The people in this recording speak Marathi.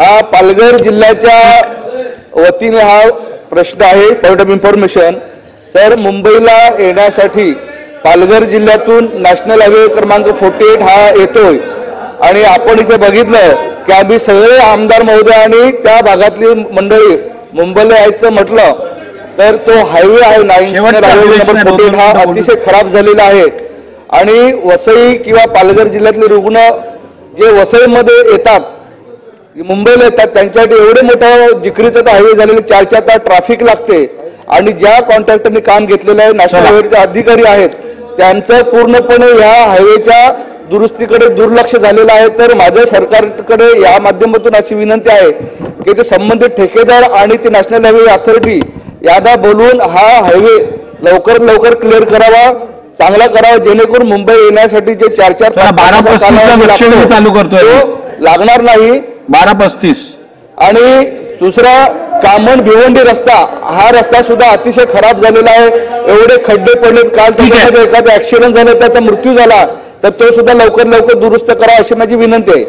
हा पालघर जिल्ह्याच्या वतीने हा प्रश्न आहे. पॉइंट ऑफ इन्फॉर्मेशन सर, मुंबईला येण्यासाठी पालघर जिल्ह्यातून नॅशनल हायवे क्रमांक 48 हा येतोय आणि आपण इथे बघितलं की आम्ही सगळे आमदार महोदय आणि त्या भागातली मंडळी मुंबईला यायचं म्हटलं तर तो हायवे आहे नॅशनल हायवे नंबर 48 हा अतिशय खराब झालेला आहे आणि वसई किंवा पालघर जिल्ह्यातले रुग्ण जे वसईमध्ये येतात मुंबईला येतात त्यांच्यासाठी एवढे मोठा जिकरीचा हायवे झालेले 4-4 तास ट्रॅफिक लागते आणि ज्या कॉन्ट्रॅक्टरने काम घेतलेलं आहे नॅशनल हायवेचे अधिकारी आहेत त्यांचं पूर्णपणे या हायवेच्या दुरुस्तीकडे दुर्लक्ष झालेलं आहे. तर माझ्या सरकारकडे या माध्यमातून अशी विनंती आहे की ते संबंधित ठेकेदार आणि ते नॅशनल हायवे अथॉरिटी यांना बोलवून हा हायवे लवकरात लवकर क्लिअर करावा, चांगला करावा, जेणेकरून मुंबई येण्यासाठी जे 4-4 चालू करतोय लागणार नाही. 12:35 आणि दुसरा कामन भिवंडी रस्ता हा रस्ता सुद्धा अतिशय खराब झालेला आहे. एवढे खड्डे पडलेत. काल त्याच्यामध्ये एखादा ऍक्सिडेंट झाला त्याचा मृत्यू झाला तर तो सुद्धा लवकर दुरुस्त करा अशी माझी विनंती आहे.